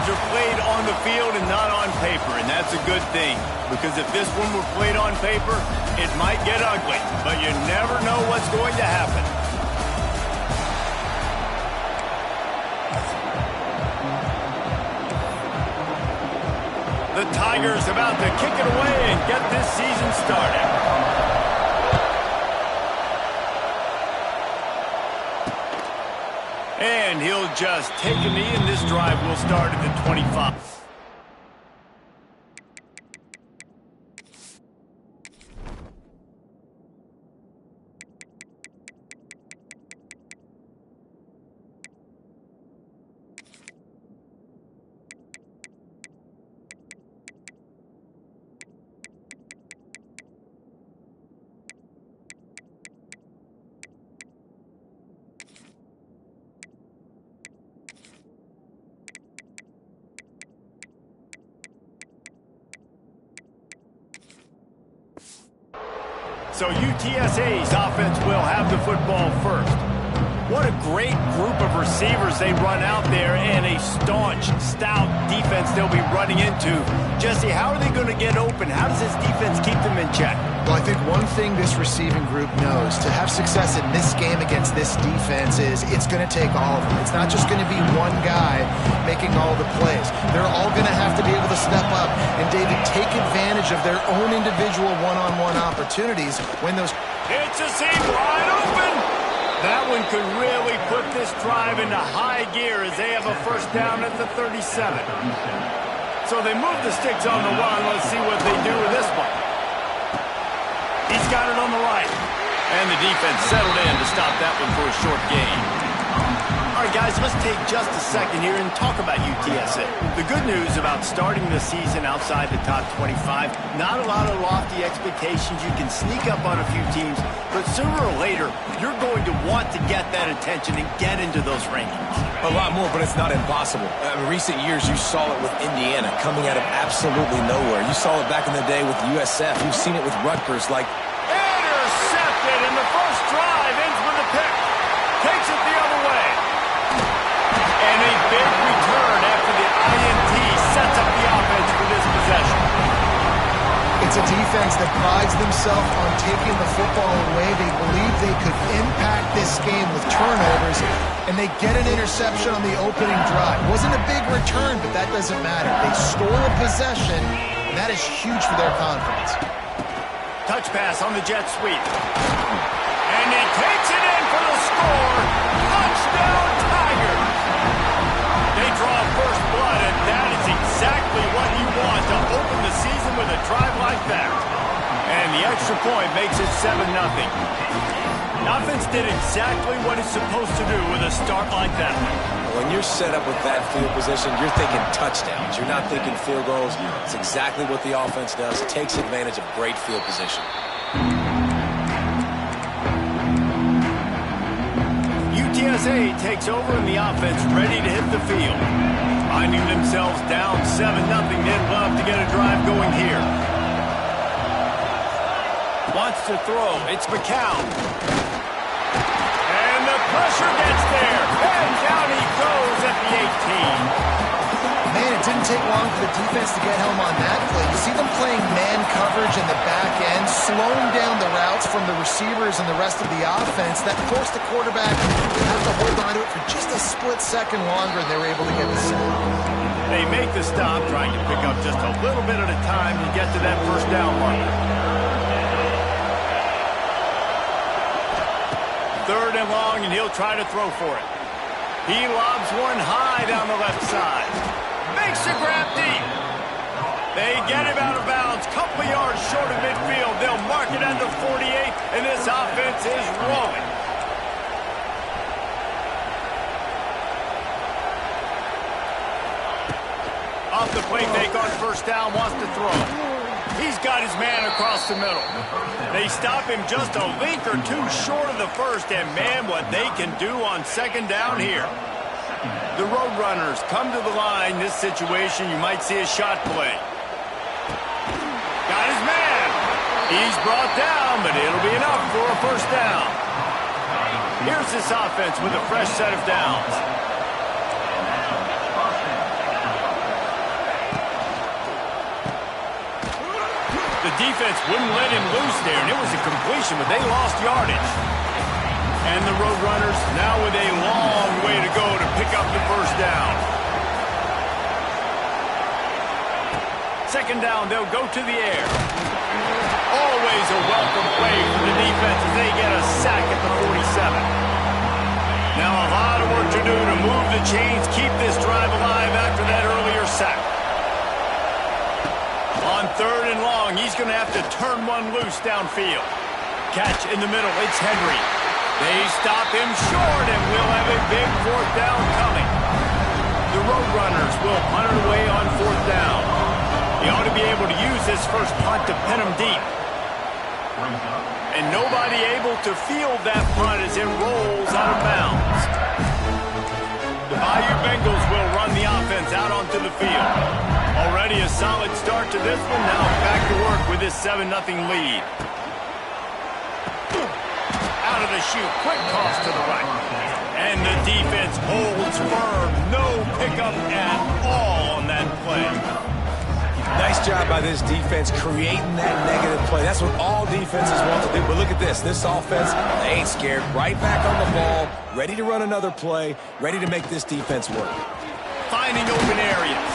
games are played on the field and not on paper, and that's a good thing. Because if this one were played on paper, it might get ugly, but you never know what's going to happen. The Tigers about to kick it away and get this season started. And he'll just take a knee, and this drive will start at the 25. So UTSA's offense will have the football first. What a great group of receivers they run out there, and a staunch, stout defense they'll be running into. Jesse, how are they going to get open? How does this defense keep them in check? Well, I think one thing this receiving group knows to have success in this game against this defense is it's going to take all of them. It's not just going to be one guy making all the plays. They're all going to have to be able to step up and, David, take advantage of their own individual one-on-one opportunities when those... It's a seam wide open! That one could really put this drive into high gear as they have a first down at the 37. So they move the sticks on the run. Let's see what they do with this one. He's got it on the right. And the defense settled in to stop that one for a short gain. All right, guys, let's take just a second here and talk about UTSA. The good news about starting the season outside the top 25, not a lot of lofty expectations. You can sneak up on a few teams, but sooner or later, you're going to want to get that attention and get into those rankings. A lot more, but it's not impossible. In recent years, you saw it with Indiana coming out of absolutely nowhere. You saw it back in the day with USF. You've seen it with Rutgers. Intercepted, and the first drive ends with a pick. Takes it the other way. And a big return after the INT sets up the offense for this possession. It's a defense that prides themselves on taking the football away. They believe they could impact this game with turnovers, and they get an interception on the opening drive. Wasn't a big return, but that doesn't matter. They stole a possession, and that is huge for their confidence. Touch pass on the jet sweep. And he takes it in for the score. Touchdown, Tigers! They draw first blood, and that is exactly what you want to open the season with a drive like that. And the extra point makes it 7-0. The offense did exactly what it's supposed to do with a start like that one. When you're set up with that field position, you're thinking touchdowns. You're not thinking field goals. It's exactly what the offense does. It takes advantage of great field position. UTSA takes over in the offense, ready to hit the field. Finding themselves down 7-0, they'd love to get a drive going here. Wants to throw. It's McCown. And the pressure gets there. And down he goes at the 18. Man, it didn't take long for the defense to get home on that play. You see them playing man coverage in the back end, slowing down the routes from the receivers and the rest of the offense. That forced the quarterback to have to hold on to it for just a split second longer, and they were able to get the sack. They make the stop, trying to pick up just a little bit at a time to get to that first down marker. Third and long, and he'll try to throw for it. He lobs one high down the left side. Makes a grab deep. They get him out of bounds. Couple yards short of midfield. They'll mark it at the 48, and this offense is rolling. Off the play fake on first down, wants to throw. He's got his man across the middle. They stop him just a link or two short of the first, and man, what they can do on second down here. The Roadrunners come to the line. This situation, you might see a shot play. Got his man. He's brought down, but it'll be enough for a first down. Here's this offense with a fresh set of downs. The defense wouldn't let him loose there, and it was a completion, but they lost yardage. And the Roadrunners now with a long way to go to pick up the first down. Second down, they'll go to the air. Always a welcome play for the defense as they get a sack at the 47. Now a lot of work to do to move the chains, keep this drive alive after that earlier sack. On third and long, he's going to have to turn one loose downfield. Catch in the middle, it's Henry. They stop him short, and we'll have a big fourth down coming. The Roadrunners will punt it away on fourth down. He ought to be able to use this first punt to pin him deep. And nobody able to field that punt as it rolls out of bounds. The Bayou Bengals will run the offense out onto the field. Already a solid start to this one. Now back to work with this 7-0 lead. Out of the chute, quick toss to the right. And the defense holds firm. No pickup at all on that play. Nice job by this defense creating that negative play. That's what all defenses want to do. But look at this. This offense, they ain't scared. Right back on the ball, ready to run another play, ready to make this defense work. Finding open areas.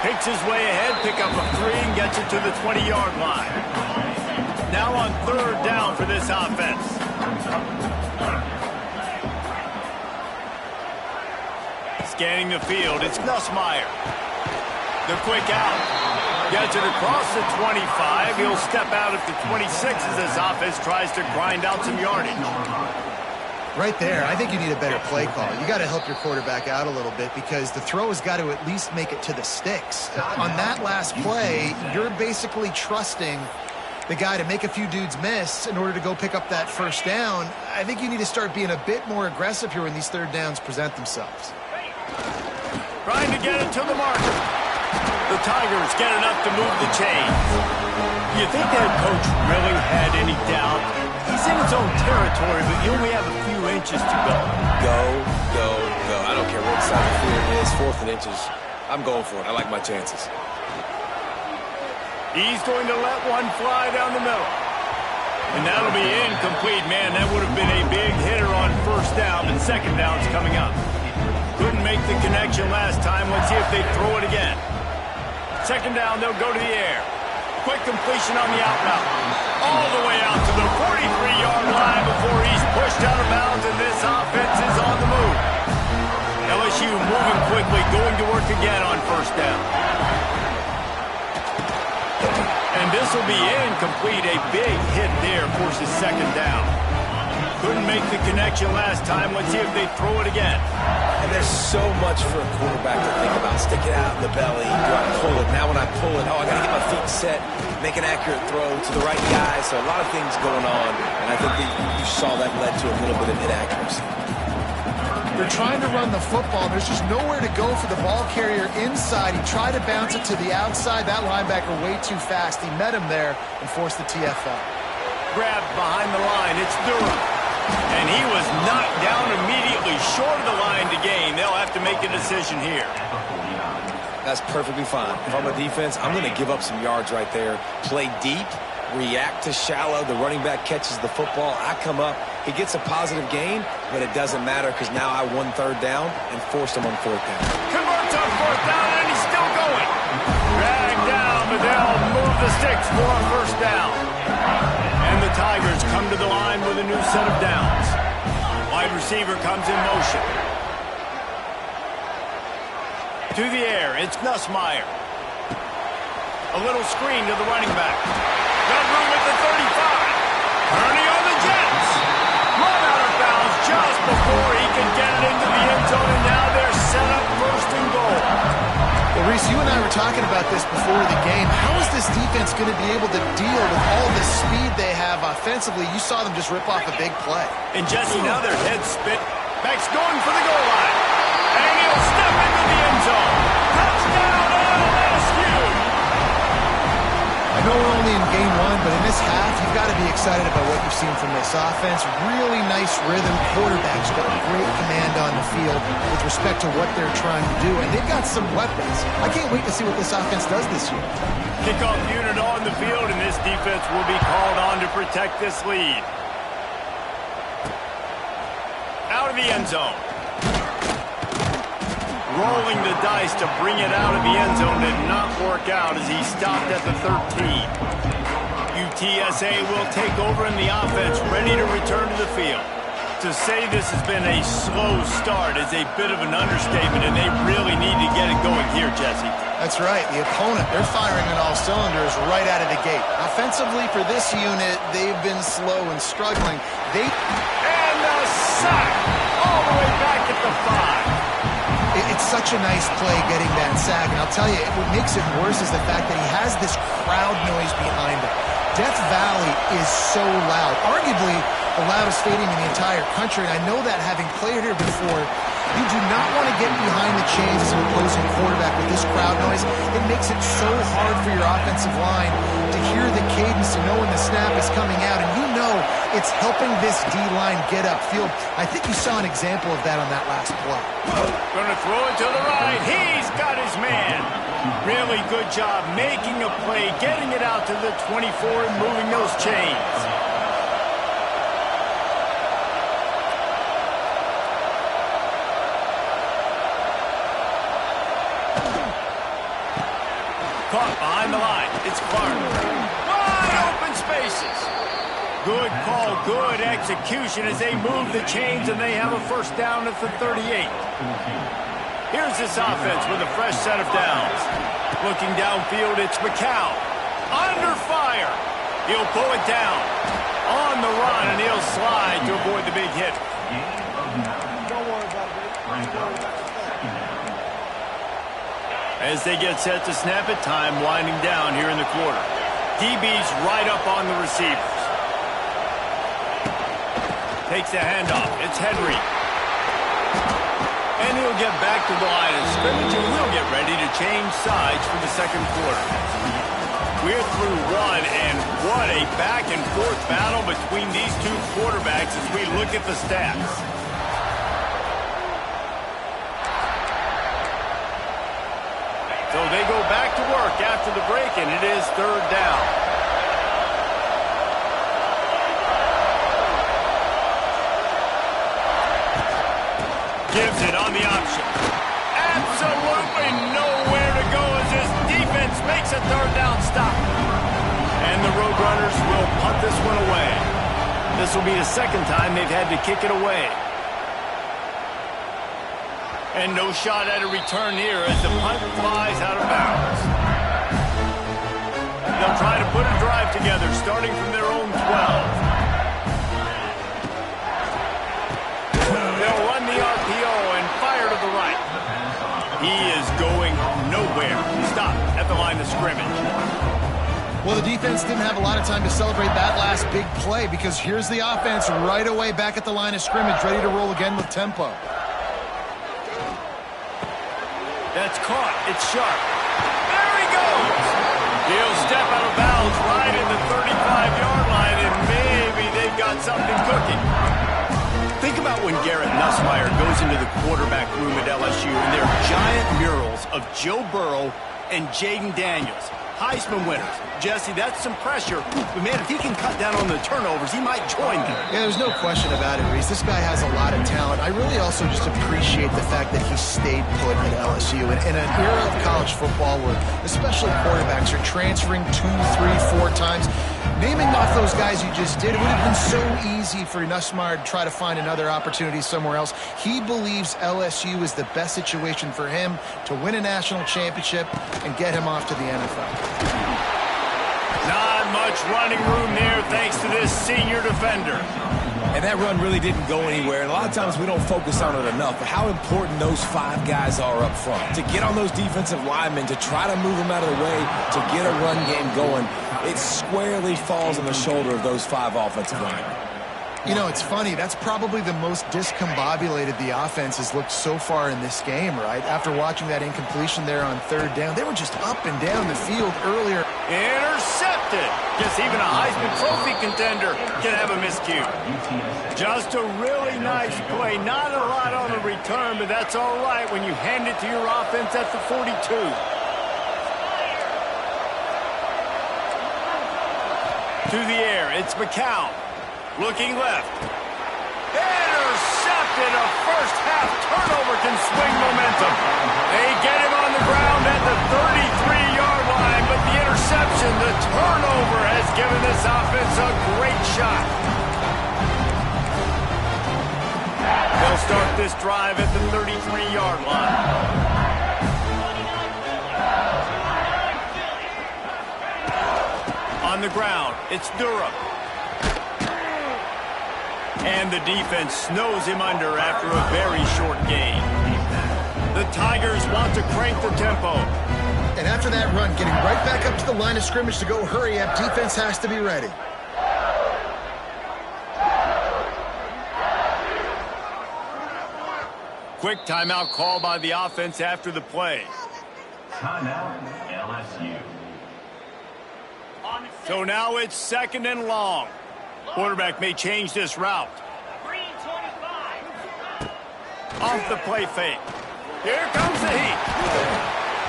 Picks his way ahead, pick up a 3, and gets it to the 20-yard line. Now on third down for this offense. Scanning the field, it's Nussmeier. The quick out. Gets it across the 25. He'll step out at the 26 as this offense tries to grind out some yardage. Right there, I think you need a better play call. You got to help your quarterback out a little bit because the throw has got to at least make it to the sticks. On that last play, you're basically trusting the guy to make a few dudes miss in order to go pick up that first down. I think you need to start being a bit more aggressive here when these third downs present themselves. Trying to get it to the marker. The Tigers get enough to move the chains. You think that coach really had any doubt? He's in his own territory, but you only have a few inches to go. Go, go, go. I don't care what side of the field it is, 4th and inches. I'm going for it. I like my chances. He's going to let one fly down the middle. And that'll be incomplete. Man, that would have been a big hitter on first down, and second down's coming up. Couldn't make the connection last time. Let's see if they throw it again. Second down, they'll go to the air. Quick completion on the out route. All the way out to the 43-yard line before he's pushed out of bounds, and this offense is on the move. LSU moving quickly, going to work again on first down. And this will be incomplete. A big hit there forces second down. Couldn't make the connection last time. Let's see if they throw it again. And there's so much for a quarterback to think about. Stick it out in the belly. Do I pull it? Now when I pull it, I got to get my feet set, make an accurate throw to the right guy. So a lot of things going on. And I think that you saw that led to a little bit of inaccuracy. They're trying to run the football. There's just nowhere to go for the ball carrier inside. He tried to bounce it to the outside. That linebacker way too fast. He met him there and forced the TFL. Grabbed behind the line. It's Durham. And he was knocked down immediately short of the line to gain. They'll have to make a decision here. That's perfectly fine. If I'm a defense, I'm going to give up some yards right there. Play deep, react to shallow. The running back catches the football. I come up. He gets a positive gain, but it doesn't matter because now I won third down and forced him on fourth down. Converts on fourth down, and he's still going. Dragged down, but they'll move the sticks for a first down. And the Tigers come to the line with a new set of downs. Wide receiver comes in motion. To the air, it's Nussmeier. A little screen to the running back. Got room at the 35. Turning on the Jets. Run out of bounds just before he can get it into the end zone, and now they're set up first and goal. Well, Reese, you and I were talking about this before the game. How is this defense going to be able to deal with all the speed they have offensively? You saw them just rip off a big play. And Jesse, now their heads spit. Beck's going for the goal line. And he'll step into the end zone. Touchdown, LSU! I know we're only in game one, but in this half, you you've got to be excited about what you've seen from this offense. Really nice rhythm. Quarterback's got great command on the field with respect to what they're trying to do. And they've got some weapons. I can't wait to see what this offense does this year. Kickoff unit on the field, and this defense will be called on to protect this lead. Out of the end zone. Rolling the dice to bring it out of the end zone did not work out as he stopped at the 13. UTSA will take over in the offense, ready to return to the field. To say this has been a slow start is a bit of an understatement, and they really need to get it going here, Jesse. That's right. The opponent, they're firing on all cylinders right out of the gate. Offensively for this unit, they've been slow and struggling. And a sack all the way back at the 5. It's such a nice play getting that sack, and I'll tell you, what makes it worse is the fact that he has this crowd noise behind him. Death Valley is so loud, arguably the loudest stadium in the entire country, and I know that having played here before. You do not want to get behind the chains as an opposing quarterback with this crowd noise. It makes it so hard for your offensive line to hear the cadence, to know when the snap is coming out, and you know it's helping this D-line get upfield. I think you saw an example of that on that last play. Going to throw it to the right. He's got his man. Really good job making a play, getting it out to the 24 and moving those chains. Caught behind the line. It's Clark. Wide open spaces. Good call, good execution as they move the chains and they have a first down at the 38. Here's this offense with a fresh set of downs. Looking downfield, it's McCown. Under fire. He'll pull it down. On the run, and he'll slide to avoid the big hit. Don't worry about it, baby. Don't worry about it. As they get set to snap it, time winding down here in the quarter. DB's right up on the receivers. Takes the handoff. It's Henry. And he'll get back to the line of scrimmage, and we'll get ready to change sides for the second quarter. We're through one, and what a back-and-forth battle between these two quarterbacks as we look at the stats. So they go back to work after the break, and it is third down. Gives it on the option. Absolutely nowhere to go as this defense makes a third down stop. And the Roadrunners will punt this one away. This will be the second time they've had to kick it away. And no shot at a return here as the punt flies out of bounds. They'll try to put a drive together, starting from their own 12. They'll run the RPO and fire to the right. He is going nowhere. Stop at the line of scrimmage. Well, the defense didn't have a lot of time to celebrate that last big play because here's the offense right away back at the line of scrimmage, ready to roll again with tempo. That's caught. It's sharp. There he goes. He'll step out of bounds right in the 35-yard line, and maybe they've got something cooking. Think about when Garrett Nussmeier goes into the quarterback room at LSU, and there are giant murals of Joe Burrow and Jaden Daniels, Heisman winners. Jesse, that's some pressure. But, man, if he can cut down on the turnovers, he might join them. Yeah, there's no question about it, Reese. This guy has a lot of talent. I really also just appreciate the fact that he stayed put at LSU. And in an era of college football where especially quarterbacks are transferring 2, 3, 4 times, naming off those guys you just did, it would have been so easy for Nussmeier to try to find another opportunity somewhere else. He believes LSU is the best situation for him to win a national championship and get him off to the NFL. Not much running room there thanks to this senior defender. And that run really didn't go anywhere. And a lot of times we don't focus on it enough. But how important those 5 guys are up front. To get on those defensive linemen, to try to move them out of the way, to get a run game going, it squarely falls on the shoulder of those 5 offensive linemen. You know, it's funny. That's probably the most discombobulated the offense has looked so far in this game, right? After watching that incompletion there on third down, they were just up and down the field earlier. Intercepted. Guess even a Heisman Trophy contender can have a miscue. Just a really nice play. Not a lot on the return, but that's all right when you hand it to your offense at the 42. To the air, it's McCown. Looking left. Intercepted. A first-half turnover can swing momentum. They get him on the ground at the 33-yard line, but the interception, the turnover, has given this offense a great shot. They'll start this drive at the 33-yard line. On the ground, it's Durham. And the defense snows him under after a very short gain. The Tigers want to crank the tempo. And after that run, getting right back up to the line of scrimmage to go hurry up, defense has to be ready. Quick timeout call by the offense after the play. Timeout, LSU. So now it's 2nd and long. Quarterback may change this route. Off the play fake. Here comes the heat.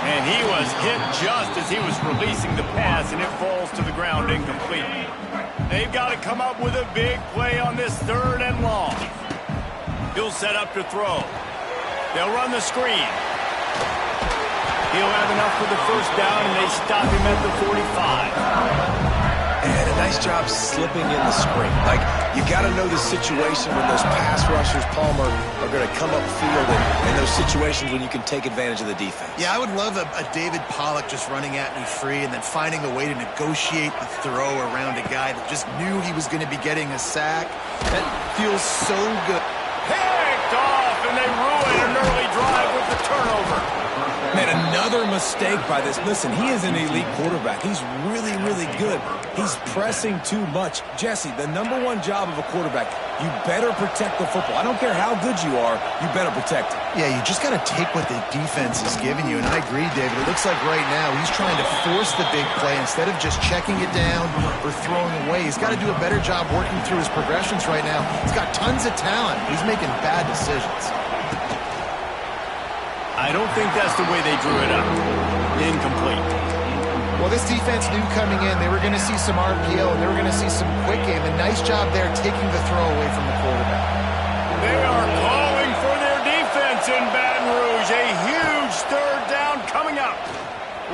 And he was hit just as he was releasing the pass, and it falls to the ground incomplete. They've got to come up with a big play on this 3rd and long. He'll set up to throw. They'll run the screen. He'll have enough for the first down, and they stop him at the 45. And a nice job slipping in the screen. Like, you got to know the situation when those pass rushers, Palmer, are going to come upfield in those situations when you can take advantage of the defense. Yeah, I would love a David Pollock just running at me free and then finding a way to negotiate the throw around a guy that just knew he was going to be getting a sack. That feels so good. Picked off, and they ruin an early drive with the turnover. Man, another mistake by this. Listen, he is an elite quarterback. He's really, really good. He's pressing too much. Jesse, the #1 job of a quarterback, you better protect the football. I don't care how good you are, you better protect it. Yeah, you just got to take what the defense is giving you, and I agree, David. It looks like right now he's trying to force the big play instead of just checking it down or throwing away. He's got to do a better job working through his progressions right now. He's got tons of talent. He's making bad decisions. I don't think that's the way they drew it up. Incomplete. Well, this defense knew coming in they were going to see some RPO, and they were going to see some quick game. A nice job there taking the throw away from the quarterback. They are calling for their defense in Baton Rouge. A huge 3rd down coming up.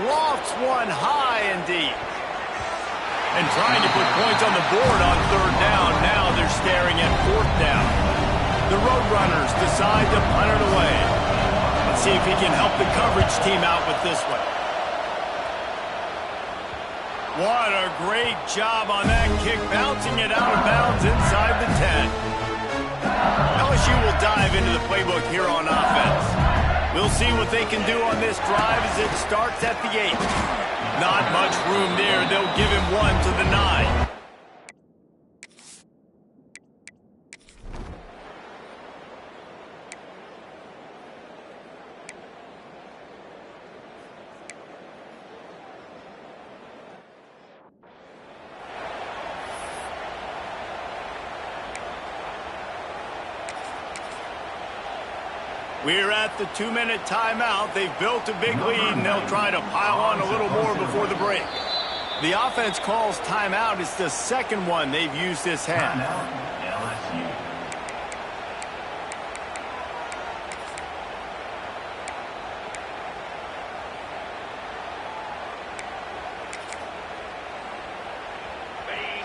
Lofts one high and deep. And trying to put points on the board on 3rd down. Now they're staring at 4th down. The Roadrunners decide to punt it away. Let's see if he can help the coverage team out with this one. What a great job on that kick, bouncing it out of bounds inside the 10. LSU will dive into the playbook here on offense. We'll see what they can do on this drive as it starts at the 8. Not much room there. They'll give him 1 to the 9. We're at the 2-minute timeout. They've built a big lead, and they'll try to pile on a little more before the break. The offense calls timeout. It's the 2nd one they've used this half.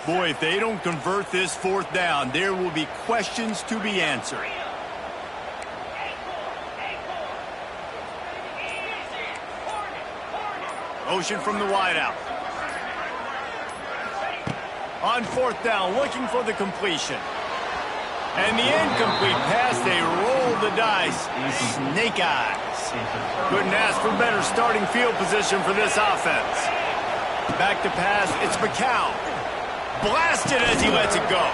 LSU. Boy, if they don't convert this 4th down, there will be questions to be answered. Motion from the wideout. On 4th down, looking for the completion. And the incomplete pass, they roll the dice. Snake eyes. Couldn't ask for better starting field position for this offense. Back to pass, it's McCown. Blasted as he lets it go.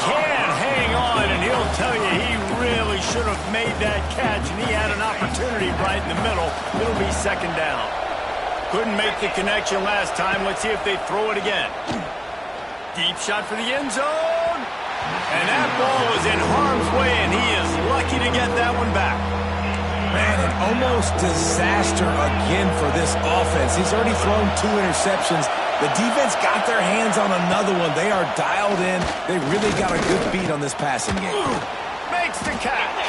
Can't hang on, and he'll tell you he really should have made that catch, and he had an opportunity right in the middle. It'll be 2nd down. Couldn't make the connection last time. Let's see if they throw it again. Deep shot for the end zone. And that ball was in harm's way, and he is lucky to get that one back. Man, an almost disaster again for this offense. He's already thrown 2 interceptions. The defense got their hands on another one. They are dialed in. They really got a good beat on this passing game. Makes the catch.